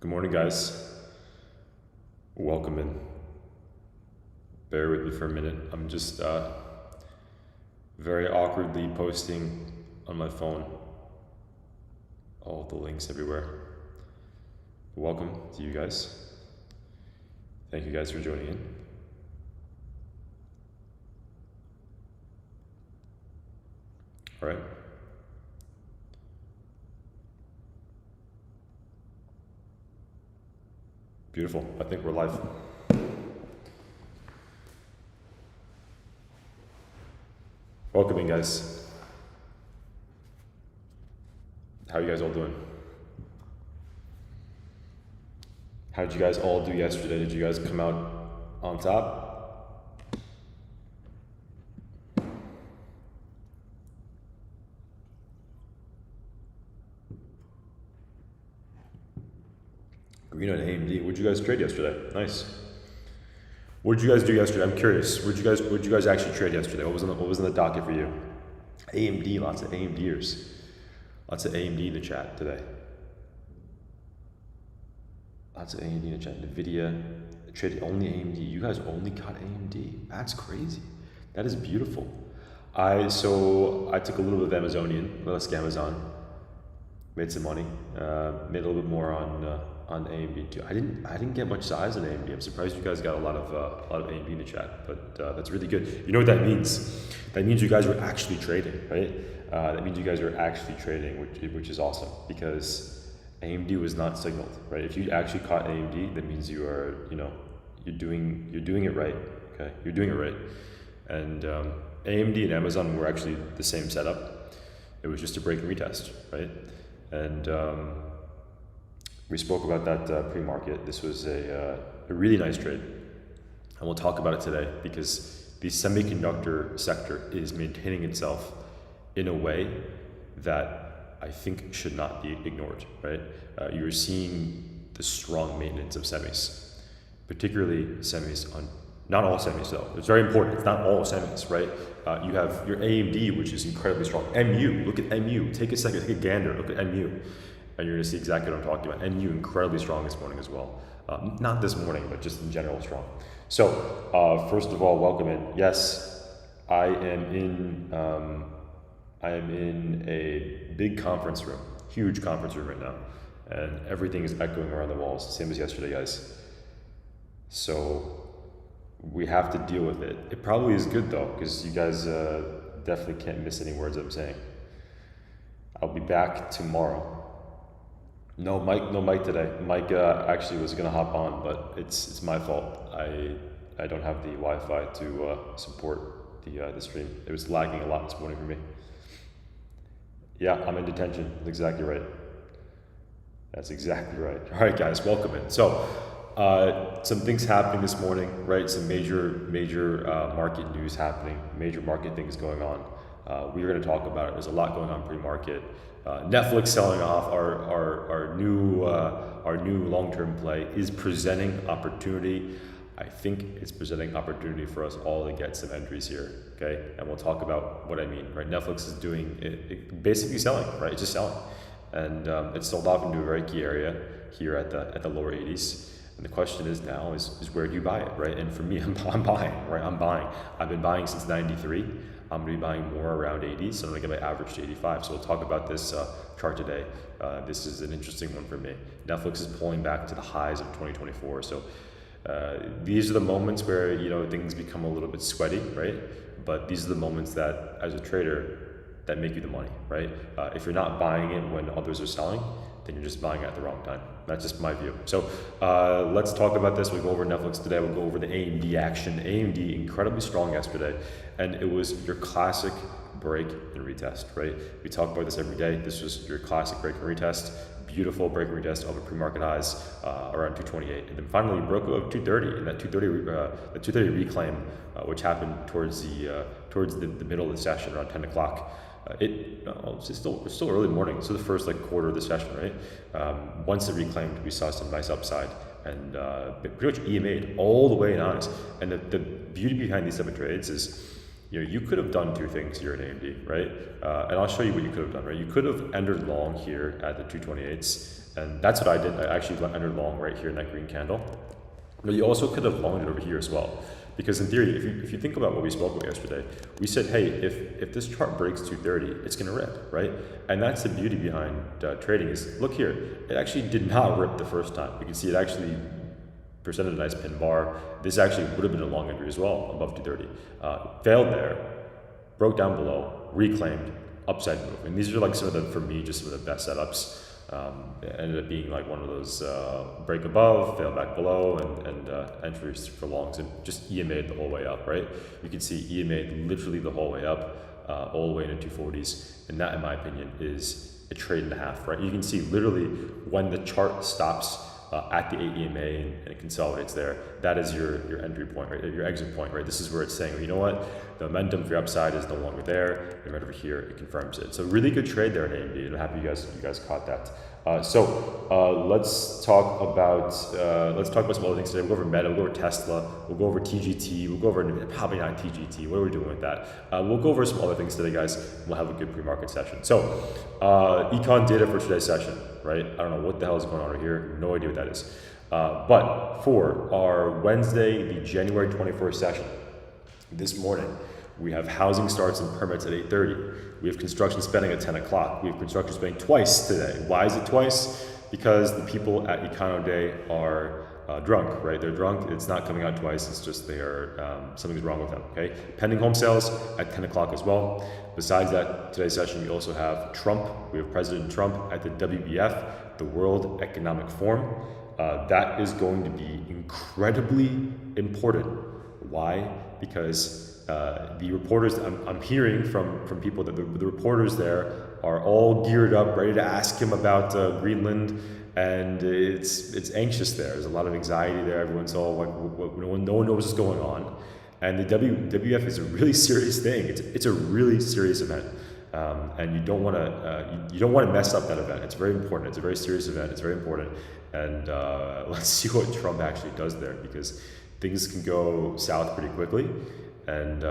Good morning, guys. Welcome in. Bear with me for a minute. I'm just very awkwardly posting on my phone all the links everywhere. Welcome to you guys. Thank you guys for joining in. All right. Beautiful. I think we're live. Welcome in, guys. How are you guys all doing? How did you guys all do yesterday? Did you guys come out on top? Green on AMD. What'd you guys trade yesterday? Nice. What did you guys do yesterday? I'm curious. What did you guys actually trade yesterday? What was in the docket for you? AMD. Lots of AMDers. Lots of AMD in the chat today. Lots of AMD in the chat. Nvidia. Traded only AMD. You guys only got AMD. That's crazy. That is beautiful. So I took a little bit of Amazonian. Let's get Amazon. Made some money. Made a little bit more on AMD too. I didn't get much size on AMD. I'm surprised you guys got a lot of AMD in the chat, but that's really good. You know what that means? That means you guys were actually trading, right? That means you guys were actually trading, which is awesome, because AMD was not signaled, right? If you actually caught AMD, that means you are, you're doing it right. Okay, you're doing it right. And AMD and Amazon were actually the same setup. It was just a break and retest, right? And we spoke about that pre-market. This was a really nice trade, and we'll talk about it today because the semiconductor sector is maintaining itself in a way that I think should not be ignored, right? You're seeing the strong maintenance of semis, particularly semis on, not all semis though. It's very important. It's not all semis, right? You have your AMD, which is incredibly strong. MU, look at MU. Take a second, take a gander, look at MU. And you're gonna see exactly what I'm talking about. MU incredibly strong this morning as well. Not this morning, but just in general strong. So first of all, welcome in. Yes, I am in a big conference room, huge conference room right now, and everything is echoing around the walls, same as yesterday, guys. So we have to deal with it. It probably is good though, because you guys definitely can't miss any words I'm saying. I'll be back tomorrow. No Mike today. Mike actually was gonna hop on, but it's my fault. I don't have the Wi-Fi to support the stream. It was lagging a lot this morning for me. Yeah, I'm in detention. That's exactly right. That's exactly right. All right, guys, welcome in. So some things happening this morning, right? Some major market news happening. Major market things going on. We're going to talk about it. There's a lot going on pre-market. Netflix selling off our new long-term play is presenting opportunity. I think it's presenting opportunity for us all to get some entries here, okay? And we'll talk about what I mean, right? Netflix is doing it basically selling, right? It's just selling, and it's sold off into a very key area here at the lower 80s. And the question is now is where do you buy it, right? And for me, I'm buying, right? I'm buying. I've been buying since 93. I'm going to be buying more around 80, so I'm going to get my average to 85. So we'll talk about this chart today. This is an interesting one for me. Netflix is pulling back to the highs of 2024. So these are the moments where things become a little bit sweaty, right? But these are the moments that, as a trader, that make you the money, right? If you're not buying it when others are selling, then you're just buying at the wrong time. That's just my view. So let's talk about this. We'll go over Netflix today. We'll go over the AMD action. AMD incredibly strong yesterday, and it was your classic break and retest, right? We talk about this every day. This was your classic break and retest. Beautiful break and retest over pre-market highs around 228, and then finally broke above 230, and that 230 reclaim, which happened towards the middle of the session around 10 o'clock. It's still early morning, so the first quarter of the session, right? Once it reclaimed, we saw some nice upside, and pretty much EMA'd all the way in highs. And the beauty behind these type of trades is you could have done two things here at AMD, right? And I'll show you what you could have done, right? You could have entered long here at the 228s, and that's what I did. I actually entered long right here in that green candle. But you also could have longed it over here as well. Because in theory, if you think about what we spoke about yesterday, we said, hey, if this chart breaks 230, it's going to rip, right? And that's the beauty behind trading is, look here, it actually did not rip the first time. You can see it actually presented a nice pin bar. This actually would have been a long entry as well, above 230. Failed there, broke down below, reclaimed, upside move. And these are like some of the, for me, just some of the best setups. It ended up being like one of those break above, fail back below, and entries for longs, and just EMA'd the whole way up, right? You can see EMA'd literally the whole way up, all the way into 240s, and that, in my opinion, is a trade and a half, right? You can see literally when the chart stops at the 8 EMA and it consolidates there, that is your entry point, right? Your exit point, right? This is where it's saying, you know what? The momentum for your upside is no longer there, and right over here, it confirms it. So really good trade there in AMD. I'm happy you guys caught that. Let's talk about some other things today. We'll go over Meta, we'll go over Tesla, we'll go over TGT, we'll go over probably not TGT. What are we doing with that? We'll go over some other things today, guys. We'll have a good pre-market session. So, econ data for today's session, right? I don't know what the hell is going on over here. No idea what that is. But for our Wednesday, the January 21st session, this morning, we have housing starts and permits at 8:30. We have construction spending at 10 o'clock. We have construction spending twice today. Why is it twice? Because the people at Econo Day are drunk, right? They're drunk. It's not coming out twice. It's just they are, something's wrong with them, okay? Pending home sales at 10 o'clock as well. Besides that, today's session, we also have Trump. We have President Trump at the WEF, the World Economic Forum. That is going to be incredibly important. Why? Because the reporters, I'm hearing from people that the reporters there are all geared up, ready to ask him about Greenland, and it's anxious there. There's a lot of anxiety there. Everyone's all like, no one knows what's going on, and the WEF is a really serious thing. It's a really serious event, and you don't want to mess up that event. It's very important. It's a very serious event. It's very important, and let's see what Trump actually does there, because things can go south pretty quickly. And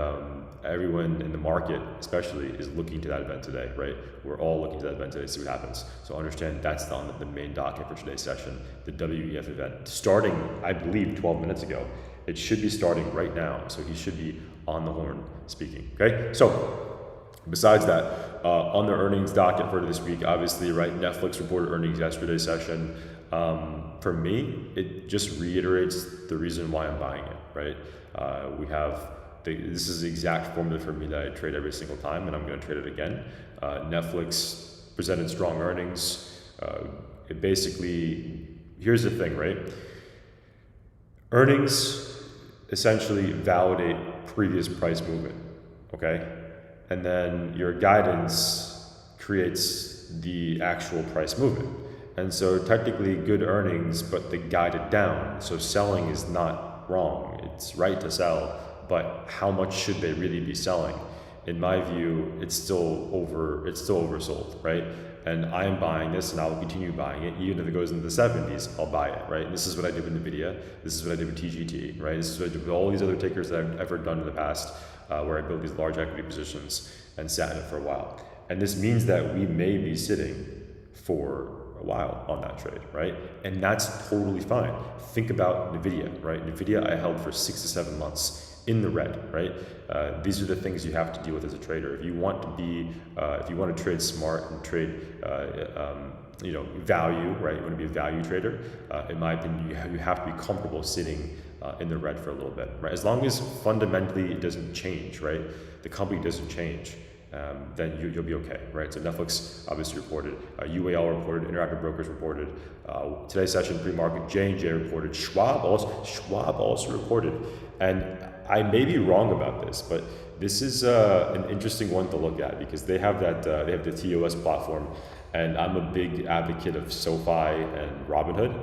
everyone in the market, especially, is looking to that event today, right? We're all looking to that event today to see what happens. So understand that's on the main docket for today's session, the WEF event. Starting, I believe, 12 minutes ago. It should be starting right now. So he should be on the horn speaking, okay? So besides that, on the earnings docket for this week, obviously, right, Netflix reported earnings yesterday's session. For me, it just reiterates the reason why I'm buying it, right? This is the exact formula for me that I trade every single time, and I'm going to trade it again. Netflix presented strong earnings. It basically, here's the thing, right? Earnings essentially validate previous price movement, okay? And then your guidance creates the actual price movement. And so technically good earnings, but they guided down. So selling is not wrong. It's right to sell. But how much should they really be selling? In my view, it's still oversold, right? And I am buying this, and I will continue buying it. Even if it goes into the 70s, I'll buy it, right? And this is what I did with Nvidia. This is what I did with TGT, right? This is what I did with all these other tickers that I've ever done in the past, where I built these large equity positions and sat in it for a while. And this means that we may be sitting for a while on that trade, right? And that's totally fine. Think about Nvidia, right? Nvidia I held for 6 to 7 months in the red, right? These are the things you have to deal with as a trader. If you want to trade smart and trade, value, right? You want to be a value trader. In my opinion, you have to be comfortable sitting in the red for a little bit, right? As long as fundamentally it doesn't change, right? The company doesn't change, then you'll be okay, right? So Netflix obviously reported, UAL reported, Interactive Brokers reported, today's session pre-market, J&J reported, Schwab also reported, and I may be wrong about this, but this is an interesting one to look at, because they have they have the TOS platform, and I'm a big advocate of SoFi and Robinhood,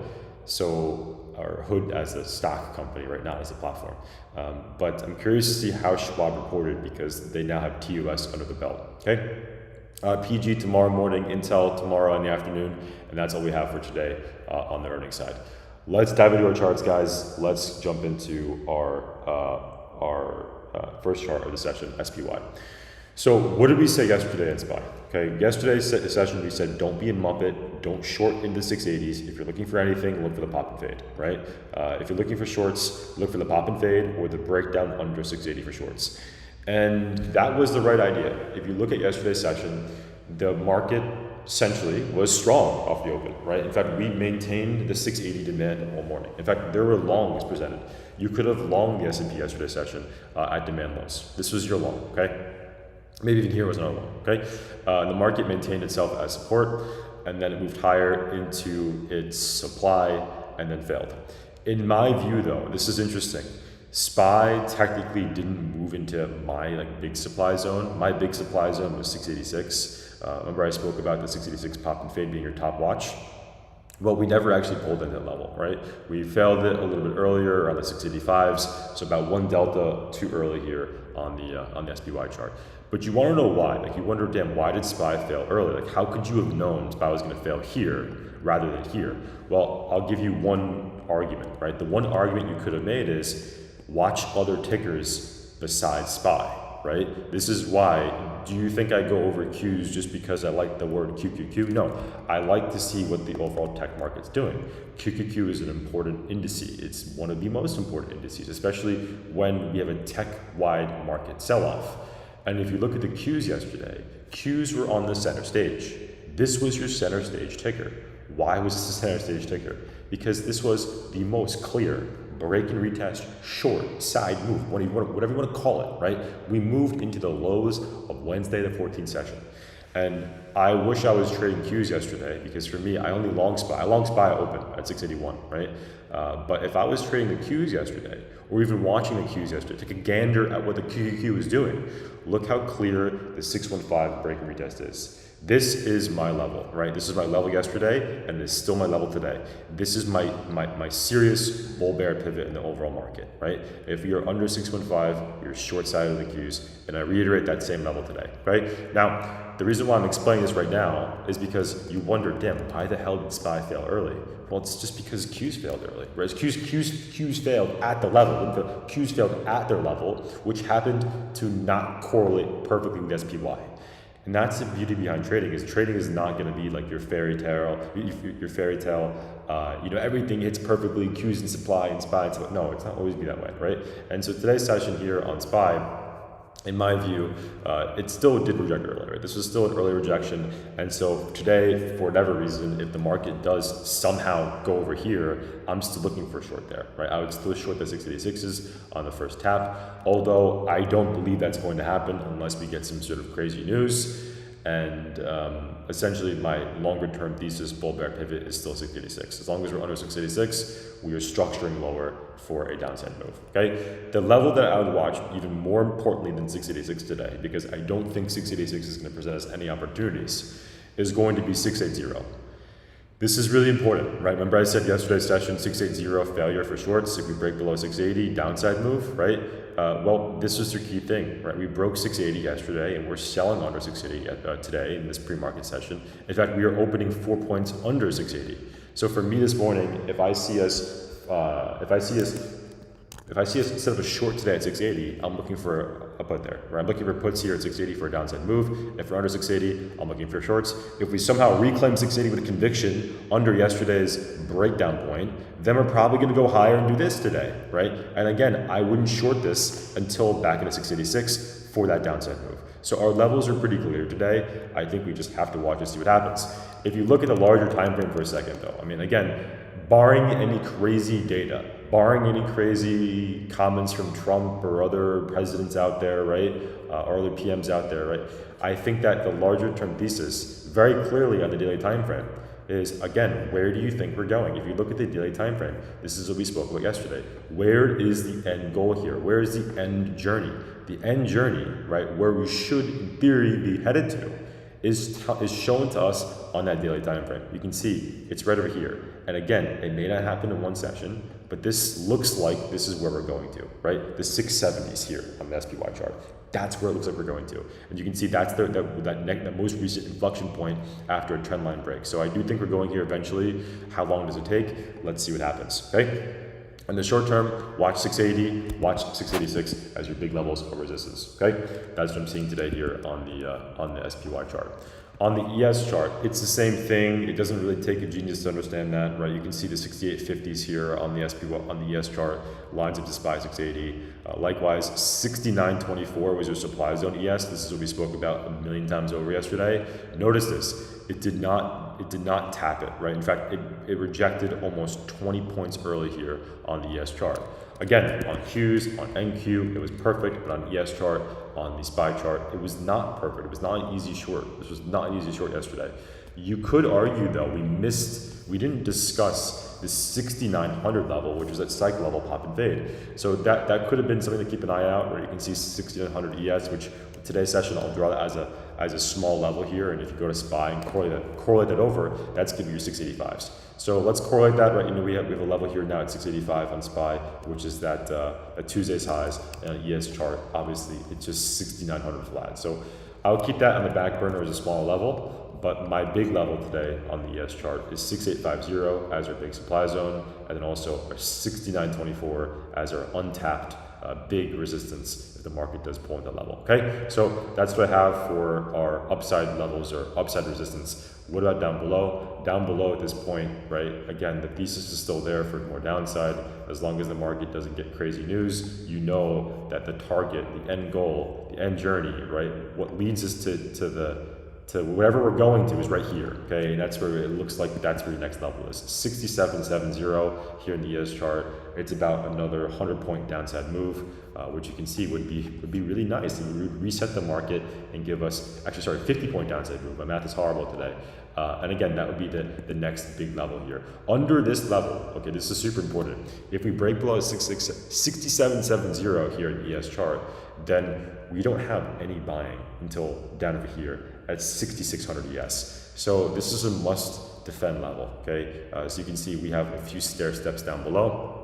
or Hood as a stock company, right, not as a platform. But I'm curious to see how Schwab reported, because they now have TOS under the belt, okay? PG tomorrow morning, Intel tomorrow in the afternoon, and that's all we have for today on the earnings side. Let's dive into our charts, guys. Let's jump into our first chart of the session, SPY. So what did we say yesterday in SPY? Okay, yesterday's session we said don't be in Muppet, don't short into 680s. If you're looking for anything, look for the pop and fade, right? If you're looking for shorts, look for the pop and fade or the breakdown under 680 for shorts. And that was the right idea. If you look at yesterday's session, the market essentially was strong off the open, right? In fact, we maintained the 680 demand all morning. In fact, there were longs presented. You could have longed the S&P yesterday's session at demand lows. This was your long, okay? Maybe even here was another one, okay? The market maintained itself as support, and then it moved higher into its supply and then failed. In my view though, this is interesting. SPY technically didn't move into my big supply zone. My big supply zone was 686. Remember I spoke about the 686 pop and fade being your top watch? Well, we never actually pulled in that level, right? We failed it a little bit earlier around the 685s, so about 1 delta too early here on the SPY chart. But you want to know why. You wonder, damn, why did SPY fail early? How could you have known SPY was going to fail here rather than here? Well, I'll give you one argument, right? The one argument you could have made is watch other tickers besides SPY, right? This is why. Do you think I go over Qs just because I like the word QQQ? No, I like to see what the overall tech market's doing. QQQ is an important indice. It's one of the most important indices, especially when we have a tech-wide market sell-off. And if you look at the Qs yesterday, Qs were on the center stage. This was your center stage ticker. Why was this a center stage ticker? Because this was the most clear break and retest, short, side move, whatever you want to call it, right? We moved into the lows of Wednesday, the 14th session. And I wish I was trading Qs yesterday because for me, I only long SPY. I long SPY open at 681, right? But if I was trading the Qs yesterday, or even watching the Qs yesterday, take a gander at what the QQQ was doing, look how clear the 615 break and retest is. This is my level, right? This is my level yesterday, and it's still my level today. This is my serious bull bear pivot in the overall market, right? If you're under 615, you're short side of the Qs, and I reiterate that same level today, right? Now, the reason why I'm explaining this right now is because you wonder, damn, why the hell did SPY fail early? Well, it's just because Qs failed early, right? Qs failed at the level. The Qs failed at their level, which happened to not correlate perfectly with SPY. And that's the beauty behind trading. Is trading is not going to be like your fairy tale. Everything hits perfectly. Qs and supply and SPY and supply. No, it's not always be that way, right? And so today's session here on SPY, in my view, it still did reject earlier. This was still an early rejection. And so today, for whatever reason, if the market does somehow go over here, I'm still looking for a short there, right? I would still short the 686s on the first tap, although I don't believe that's going to happen unless we get some sort of crazy news. And essentially my longer term thesis bull bear pivot is still 686. As long as we're under 686, we are structuring lower for a downside move, okay? The level that I would watch even more importantly than 686 today, because I don't think 686 is going to present us any opportunities, is going to be 680. This is really important, right? Remember I said yesterday's session, 680 failure for shorts. If we break below 680, downside move, right? Well, this is the key thing, right? We broke 680 yesterday and we're selling under 680 today in this pre-market session. In fact, we are opening 4 points under 680. So for me this morning, if I see us instead of a short today at 680, I'm looking for a put there, right? I'm looking for puts here at 680 for a downside move. If we're under 680, I'm looking for shorts. If we somehow reclaim 680 with a conviction under yesterday's breakdown point, then we're probably going to go higher and do this today, right? And again, I wouldn't short this until back into 686 for that downside move. So our levels are pretty clear today. I think we just have to watch and see what happens. If you look at the larger time frame for a second though, I mean, again, barring any crazy data, barring any crazy comments from Trump or other presidents out there, right, or other PMs out there, right, I think that the larger term thesis very clearly on the daily time frame is, again, where do you think we're going? If you look at the daily time frame, this is what we spoke about yesterday. Where is the end goal here? Where is the end journey? The end journey, right, where we should, in theory, be headed to, is shown to us on that daily time frame. You can see it's right over here. And again, it may not happen in one session, but this looks like this is where we're going to, right? The 670s here on the SPY chart. That's where it looks like we're going to. And you can see that's that most recent inflection point after a trend line break. So I do think we're going here eventually. How long does it take? Let's see what happens, okay? In the short term, watch 680, watch 686 as your big levels of resistance, okay? That's what I'm seeing today here on the SPY chart. On the ES chart, it's the same thing. It doesn't really take a genius to understand that, right? You can see the 6850s here on the ES chart, lines up to SPY 680. Likewise, 6924 was your supply zone ES. This is what we spoke about a million times over yesterday. Notice this. It did not tap it, right? In fact, it rejected almost 20 points early here on the ES chart. Again, on Qs, on NQ, it was perfect, but on ES chart, on the SPY chart, it was not perfect. It was not an easy short. This was not an easy short yesterday. You could argue though, we didn't discuss the 6,900 level, which was that cycle level pop and fade. So that could have been something to keep an eye out, where you can see 6,900 ES, which today's session I'll draw that as a small level here, and if you go to SPY and correlate that over, that's giving you 685s. So let's correlate that, right? You know, we have a level here now at 685 on SPY, which is that Tuesday's highs, and on ES chart, obviously it's just 6,900 flat. So I'll keep that on the back burner as a small level, but my big level today on the ES chart is 6850 as our big supply zone, and then also our 6924 as our untapped big resistance if the market does pull in that level, okay? So that's what I have for our upside levels or upside resistance. What about down below? Down below at this point, right? Again, the thesis is still there for more downside. As long as the market doesn't get crazy news, you know that the target, the end goal, the end journey, right? What leads us to wherever we're going to is right here, okay? And that's where it looks like that's where your next level is. 6770 here in the ES chart. It's about another 100-point downside move, which you can see would be really nice. It would reset the market and give us, 50-point downside move. My math is horrible today. And again, that would be the next big level here. Under this level, okay, this is super important. If we break below 6770 here in the ES chart, then we don't have any buying until down over here at 6600 ES. So this is a must defend level, okay? So you can see we have a few stair steps down below.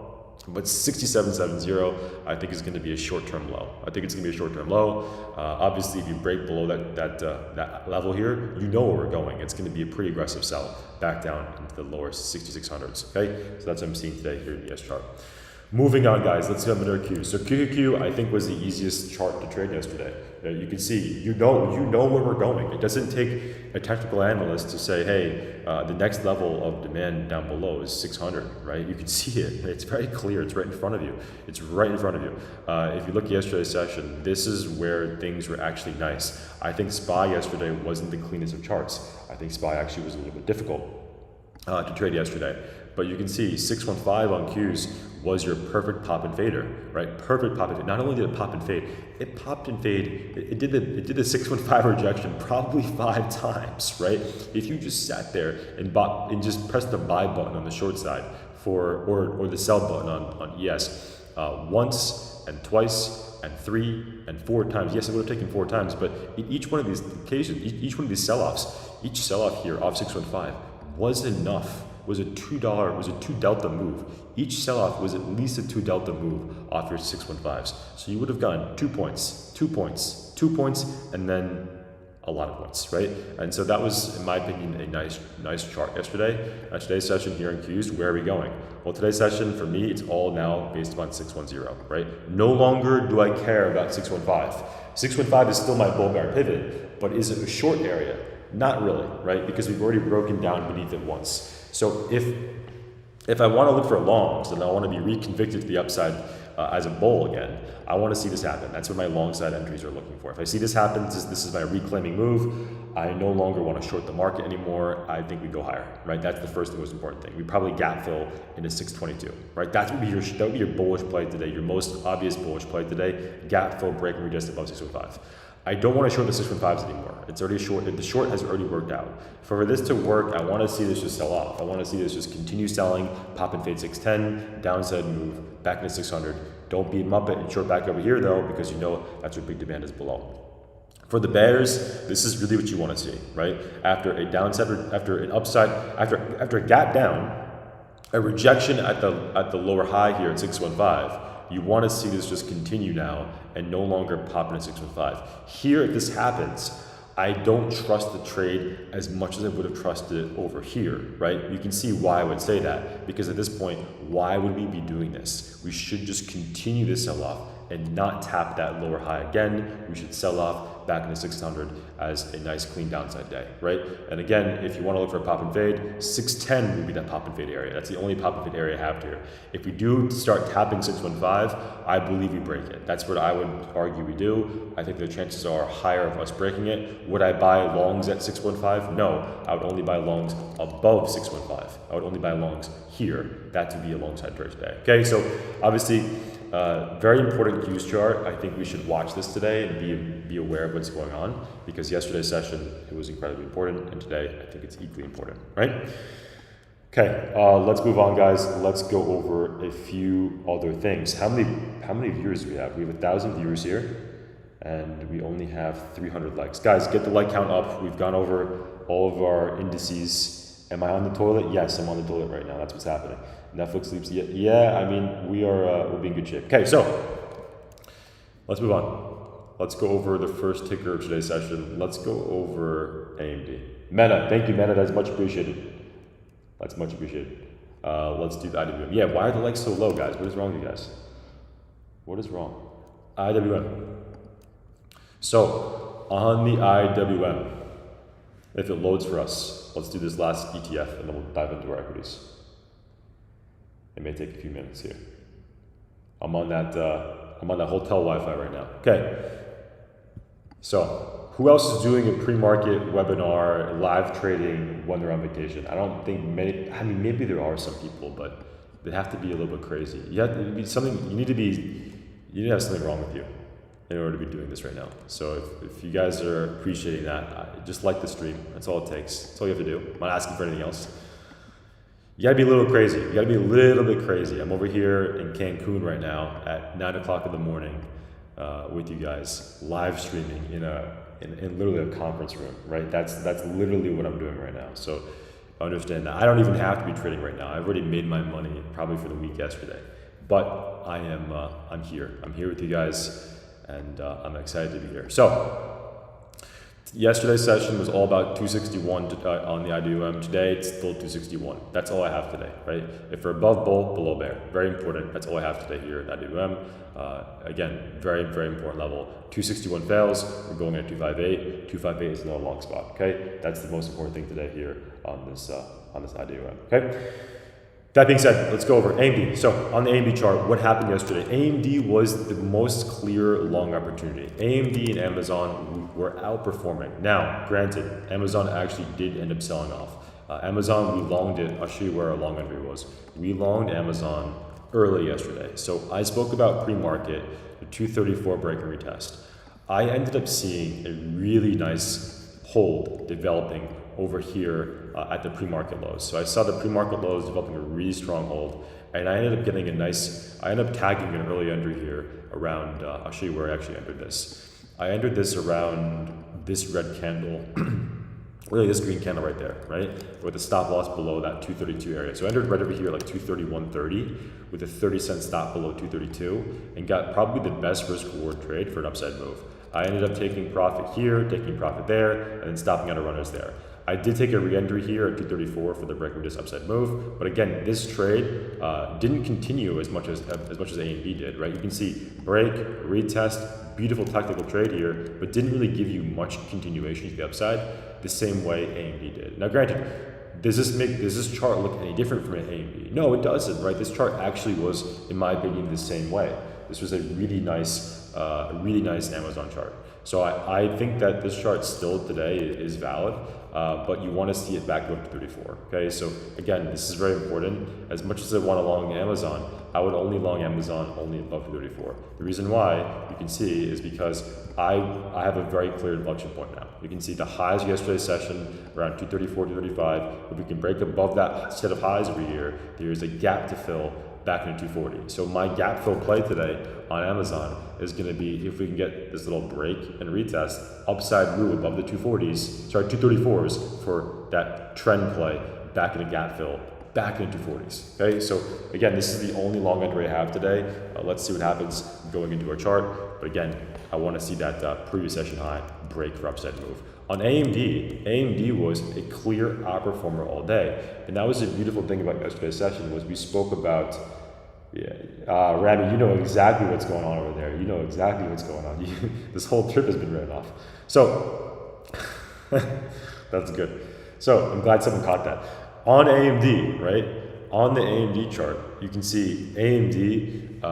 But 6770, I think is going to be a short-term low. I think it's going to be a short-term low. Obviously, if you break below that level here, you know where we're going. It's going to be a pretty aggressive sell back down into the lower 6600s. Okay, so that's what I'm seeing today here in the ES chart. Moving on, guys, let's go under Q. So QQQ, I think, was the easiest chart to trade yesterday. You can see, you know where we're going. It doesn't take a technical analyst to say, hey, the next level of demand down below is 600, right? You can see it. It's very clear. It's right in front of you. It's right in front of you. If you look at yesterday's session, this is where things were actually nice. I think SPY yesterday wasn't the cleanest of charts. I think SPY actually was a little bit difficult to trade yesterday. But you can see 615 on Qs was your perfect pop and fader, right? Perfect pop and fade. Not only did it pop and fade, it popped and fade. It did the 615 rejection probably 5 times, right? If you just sat there and bought and just pressed the buy button on the short side or the sell button on ES once and twice and 3 and 4 times. Yes, it would have taken 4 times, but in each one of these occasions, each one of these sell-offs, each sell-off here off 615 was enough. Was a $2 delta move. Each sell-off was at least a 2 delta move off your 615s. So you would have gotten 2 points, 2 points, 2 points, and then a lot of points, right? And so that was, in my opinion, a nice chart yesterday. Today's session here in Qs, where are we going? Well, today's session, for me, it's all now based upon 610, right? No longer do I care about 615. 615 is still my bull bear pivot, but is it a short area? Not really, right? Because we've already broken down beneath it once. So if I want to look for longs and I want to be reconvicted to the upside as a bull again, I want to see this happen. That's what my long side entries are looking for. If I see this happen, this is my reclaiming move. I no longer want to short the market anymore. I think we go higher, right? That's the first and most important thing. We probably gap fill into 622, right? That would be your bullish play today, your most obvious bullish play today. Gap fill, break, and retest above 615. I don't want to short the 615s anymore. It's already short. The short has already worked out. For this to work, I want to see this just sell off. I want to see this just continue selling, pop and fade 610, downside move, back into 600. Don't be a muppet and short back over here though, because you know that's where big demand is below. For the bears, this is really what you want to see, right? After a downside, after an upside, after a gap down, a rejection at the lower high here at 615. You want to see this just continue now and no longer pop into 615. Here, if this happens, I don't trust the trade as much as I would have trusted it over here, right? You can see why I would say that, because at this point, why would we be doing this? We should just continue this sell-off and not tap that lower high again. We should sell off back into 600 as a nice clean downside day, right? And again, if you want to look for a pop and fade, 610 would be that pop and fade area. That's the only pop and fade area I have here. If we do start tapping 615, I believe we break it. That's what I would argue we do. I think the chances are higher of us breaking it. Would I buy longs at 615? No, I would only buy longs above 615. I would only buy longs here. That would be a long side trade today. Okay, so obviously, very important cues chart. I think we should watch this today and be aware of what's going on, because yesterday's session, it was incredibly important, and today I think it's equally important, right? Okay, let's move on, guys. Let's go over a few other things. How many viewers do we have? We have 1,000 viewers here, and we only have 300 likes. Guys, get the like count up. We've gone over all of our indices. Am I on the toilet? Yes, I'm on the toilet right now. That's what's happening. Netflix sleeps. Yeah, I mean, we'll be in good shape. Okay, so let's move on. Let's go over the first ticker of today's session. Let's go over AMD. Meta, thank you, Meta. That's much appreciated. That's much appreciated. Let's do the IWM. Yeah, why are the likes so low, guys? What is wrong with you guys? What is wrong? IWM. So on the IWM, if it loads for us, let's do this last ETF, and then we'll dive into our equities. It may take a few minutes here. I'm on that hotel Wi-Fi right now. Okay. So who else is doing a pre-market webinar, live trading when they're on vacation? I don't think many. I mean, maybe there are some people, but they have to be a little bit crazy. You have to be something. You need to have something wrong with you in order to be doing this right now. So if you guys are appreciating that, just like the stream. That's all it takes. That's all you have to do. I'm not asking for anything else. You gotta be a little crazy. You gotta be a little bit crazy. I'm over here in Cancun right now at 9 o'clock in the morning with you guys, live streaming in literally a conference room, right? That's literally what I'm doing right now. So understand that. I don't even have to be trading right now. I've already made my money probably for the week yesterday. But I'm here. I'm here with you guys, and I'm excited to be here. So yesterday's session was all about 261 on the IWM. Today, it's still 261. That's all I have today, right? If we're above bull, below bear. Very important. That's all I have today here at IWM. Again, very, very important level. 261 fails, we're going at 258. 258 is no long spot, okay? That's the most important thing today here on this IWM, okay? That being said, let's go over AMD. So on the AMD chart, what happened yesterday? AMD was the most clear long opportunity. AMD and Amazon were outperforming. Now, granted, Amazon actually did end up selling off. Amazon, we longed it. I'll show you where our long entry was. We longed Amazon early yesterday. So I spoke about pre-market, the 234 break and retest. I ended up seeing a really nice hold developing over here at the pre-market lows. So I saw the pre-market lows developing a really strong hold, and I ended up getting I ended up tagging an early entry here around, I'll show you where I actually entered this. I entered this around this red candle, really this green candle right there, right? With a stop loss below that 232 area. So I entered right over here like 231.30 with a 30-cent stop below 232 and got probably the best risk reward trade for an upside move. I ended up taking profit here, taking profit there, and then stopping out of runners there. I did take a re-entry here at 234 for the break and retest upside move, but again, this trade didn't continue as much as AMD did, right? You can see break, retest, beautiful technical trade here, but didn't really give you much continuation to the upside the same way AMD did. Now, granted, does this chart look any different from AMD? No, it doesn't, right? This chart actually was, in my opinion, the same way. This was a really nice Amazon chart. So I think that this chart still today is valid, but you want to see it back up to 34. Okay, so again, this is very important. As much as I want to long Amazon, I would only long Amazon only above 34. The reason why you can see is because I have a very clear inflection point now. You can see the highs of yesterday's session around 234, 235. If we can break above that set of highs over here, there's a gap to fill back into 240. So my gap fill play today on Amazon is going to be, if we can get this little break and retest, upside move above the 234s for that trend play back in a gap fill, back into 240s. Okay, so again, this is the only long entry I have today. Let's see what happens going into our chart. But again, I want to see that previous session high break for upside move. On AMD was a clear outperformer all day. And that was the beautiful thing about yesterday's session was we spoke about, Rabbi, you know exactly what's going on over there. You know exactly what's going on. This whole trip has been written off. So, that's good. So I'm glad someone caught that. On AMD, right? On the AMD chart, you can see AMD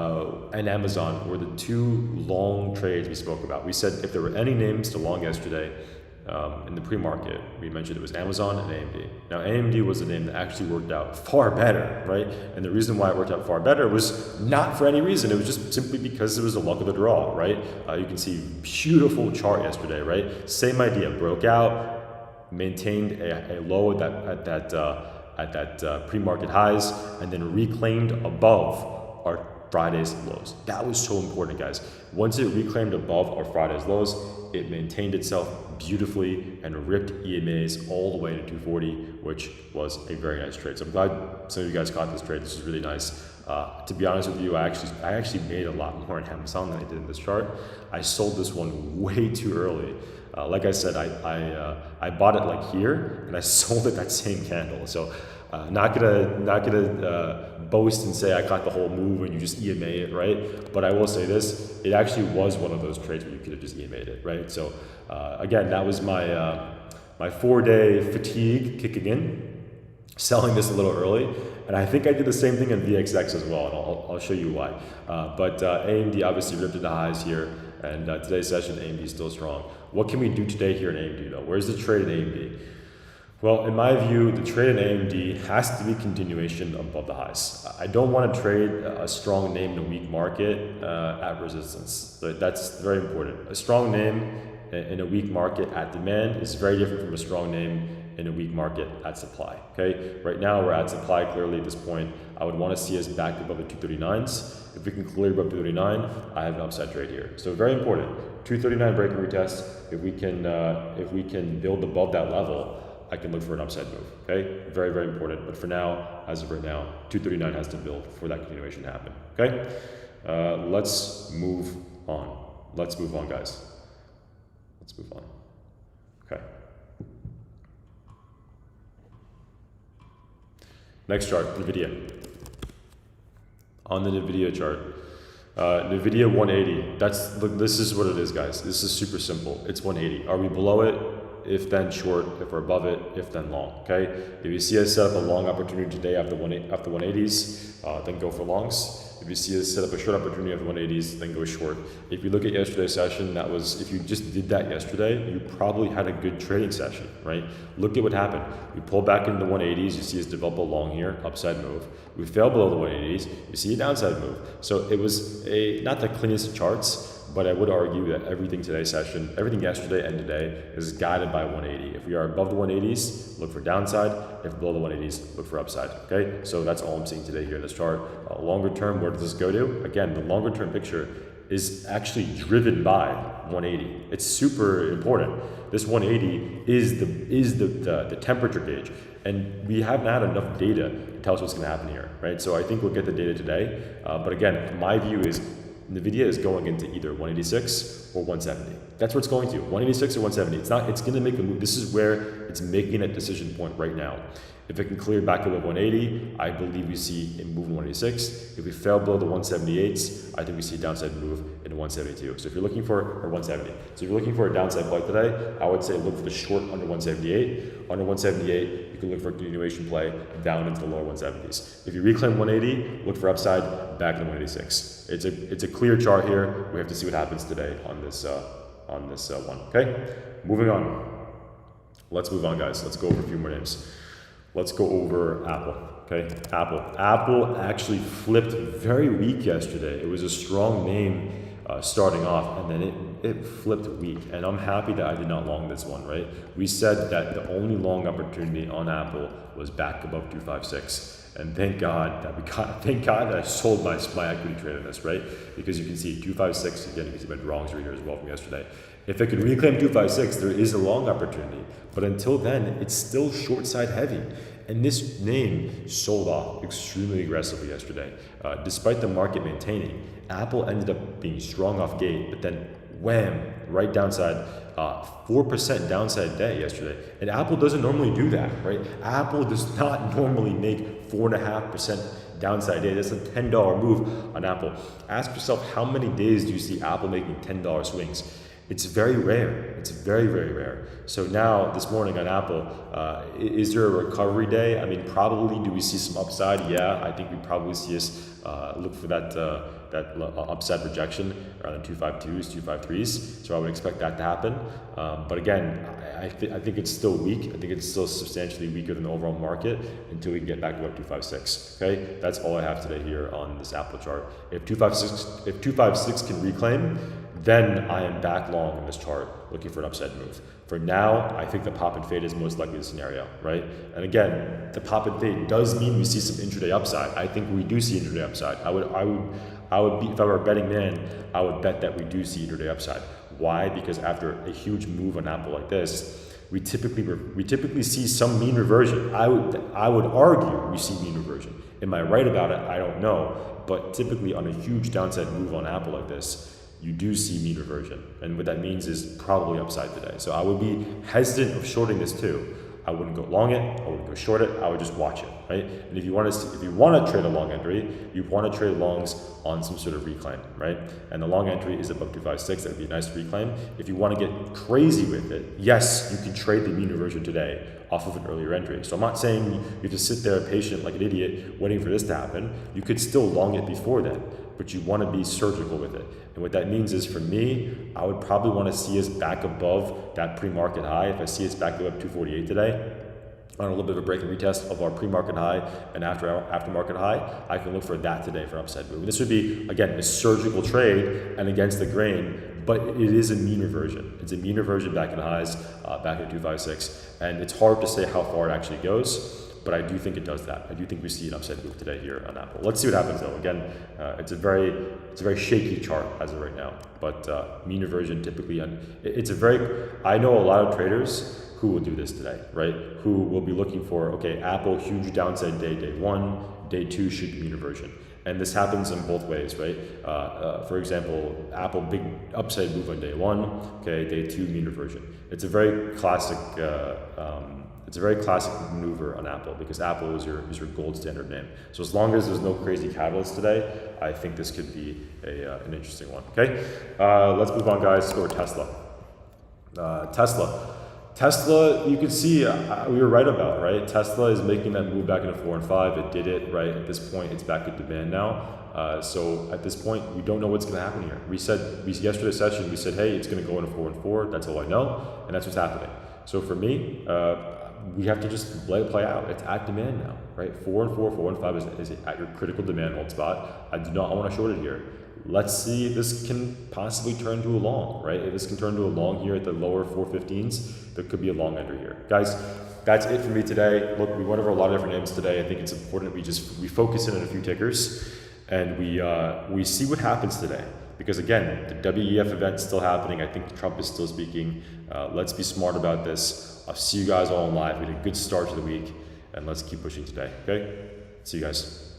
and Amazon were the two long trades we spoke about. We said if there were any names to long yesterday in the pre-market, we mentioned it was Amazon and AMD. Now AMD was a name that actually worked out far better, right? And the reason why it worked out far better was not for any reason. It was just simply because it was the luck of the draw, right? You can see beautiful chart yesterday, right? Same idea, broke out, maintained a low at that pre-market highs, and then reclaimed above our Friday's lows. That was so important, guys. Once it reclaimed above our Friday's lows, it maintained itself beautifully and ripped EMAs all the way to 240, which was a very nice trade. So I'm glad some of you guys caught this trade. This is really nice. To be honest with you, I actually made a lot more in Amazon than I did in this chart. I sold this one way too early. Like I said, I bought it like here, and I sold it that same candle. So not gonna boast and say I caught the whole move and you just EMA it, right? But I will say this: it actually was one of those trades where you could have just EMA'd it, right? So again, that was my my 4-day fatigue kicking in, selling this a little early. And I think I did the same thing in VXX as well, and I'll show you why. But AMD obviously ripped to the highs here, and today's session, AMD is still strong. What can we do today here in AMD though? Where's the trade in AMD? Well, in my view, the trade in AMD has to be continuation above the highs. I don't want to trade a strong name in a weak market at resistance. That's very important. A strong name in a weak market at demand is very different from a strong name in a weak market at supply, okay? Right now we're at supply clearly at this point. I would want to see us back above the 239s. If we can clear above 239, I have an upside trade here. So very important, 239 break and retest. If we can build above that level, I can look for an upside move, okay? Very, very important. But for now, as of right now, 239 has to build for that continuation to happen, okay? Let's move on. Let's move on, guys. Let's move on, okay? Next chart, Nvidia. On the Nvidia chart, Nvidia 180. Look, this is what it is, guys. This is super simple. It's 180. Are we below it? If then short. If we're above it, if then long. Okay. If you see us set up a long opportunity today after 180s, then go for longs. If you see us set up a short opportunity after 180s, then go short. If you look at yesterday's session, if you just did that yesterday, you probably had a good trading session, right? Look at what happened. We pulled back into the 180s. You see us develop a long here, upside move. We fell below the 180s. You see a downside move. So it was not the cleanest of charts, but I would argue that everything yesterday and today is guided by 180. If we are above the 180s, look for downside. If below the 180s, look for upside, okay? So that's all I'm seeing today here in this chart. Longer term, where does this go to? Again, the longer term picture is actually driven by 180. It's super important. This 180 is the temperature gauge, and we haven't had enough data to tell us what's gonna happen here, right? So I think we'll get the data today. But again, my view is Nvidia is going into either 186 or 170. That's where it's going to, 186 or 170. It's going to make a move. This is where it's making a decision point right now. If it can clear back above 180, I believe we see a move in 186. If we fell below the 178s, I think we see a downside move in 172. So if you're looking for, or 170. So if you're looking for a downside play today, I would say look for the short under 178. Under 178, you can look for a continuation play down into the lower 170s. If you reclaim 180, look for upside back in 186. It's a clear chart here. We have to see what happens today on this one. Okay, moving on. Let's move on, guys. Let's go over a few more names. Let's go over Apple, okay? Apple actually flipped very weak yesterday. It was a strong name starting off, and then it flipped weak. And I'm happy that I did not long this one, right? We said that the only long opportunity on Apple was back above 256. And thank God that I sold my equity trade on this, right? Because you can see 256, again, you can see my drawings right here as well from yesterday. If it can reclaim 256, there is a long opportunity. But until then, it's still short side heavy. And this name sold off extremely aggressively yesterday. Despite the market maintaining, Apple ended up being strong off gate, but then wham, right downside, 4% downside day yesterday. And Apple doesn't normally do that, right? Apple does not normally make 4.5% downside day. That's a $10 move on Apple. Ask yourself, how many days do you see Apple making $10 swings? It's very rare. It's very, very rare. So now, this morning on Apple, is there a recovery day? I mean, probably. Do we see some upside? Yeah, I think we probably see us look for that upside rejection around the 252s, 253s. So I would expect that to happen. But again, I think it's still weak. I think it's still substantially weaker than the overall market until we get back to about 256. Okay, that's all I have today here on this Apple chart. If 256 can reclaim, then I am back long in this chart looking for an upside move. For now, I think the pop and fade is most likely the scenario, right? And again, the pop and fade does mean we see some intraday upside. I think we do see intraday upside. I would be, if I were a betting man, I would bet that we do see intraday upside. Why? Because after a huge move on Apple like this, we typically see some mean reversion. I would argue we see mean reversion. Am I right about it? I don't know. But typically on a huge downside move on Apple like this, you do see mean reversion. And what that means is probably upside today. So I would be hesitant of shorting this too. I wouldn't go long it, I wouldn't go short it, I would just watch it, right? And if you want to trade a long entry, you want to trade longs on some sort of reclaim, right? And the long entry is above 256, that would be a nice reclaim. If you want to get crazy with it, yes, you can trade the mean reversion today off of an earlier entry. So I'm not saying you have to sit there patient like an idiot waiting for this to happen. You could still long it before then, but you want to be surgical with it. And what that means is, for me, I would probably want to see us back above that pre-market high. If I see us back above 248 today, on a little bit of a break and retest of our pre-market high and after-market high, I can look for that today for an upside move. This would be, again, a surgical trade and against the grain, but it is a mean reversion. It's a mean reversion back in highs, back at 256. And it's hard to say how far it actually goes, but I do think it does that. I do think we see an upside move today here on Apple. Let's see what happens though. Again, it's a very shaky chart as of right now, but mean reversion typically, I know a lot of traders who will do this today, right? Who will be looking for, okay, Apple, huge downside day one, day two should be mean reversion. And this happens in both ways, right? For example, Apple, big upside move on day one, okay, day two, mean reversion. It's a very classic maneuver on Apple, because Apple is your gold standard name. So as long as there's no crazy catalyst today, I think this could be an interesting one. Okay, let's move on, guys. Let's go over Tesla. Tesla, you can see we were right about, right? Tesla is making that move back into 4 and 5. It did it, right? At this point, it's back at demand now. So at this point, we don't know what's going to happen here. Yesterday's session, we said, hey, it's going to go into 4 and 4. That's all I know, and that's what's happening. So for me, we have to just let it play out. It's at demand now, right? 4 and 4, 4 and 5 is at your critical demand hold spot. I want to short it here. Let's see if this can possibly turn to a long, right? If this can turn to a long here at the lower 415s, there could be a long entry here. Guys, that's it for me today. Look, we went over a lot of different names today. I think it's important we focus in on a few tickers and we see what happens today. Because again, the WEF event is still happening. I think Trump is still speaking. Let's be smart about this. I'll see you guys all in live. We had a good start to the week, and let's keep pushing today, okay? See you guys.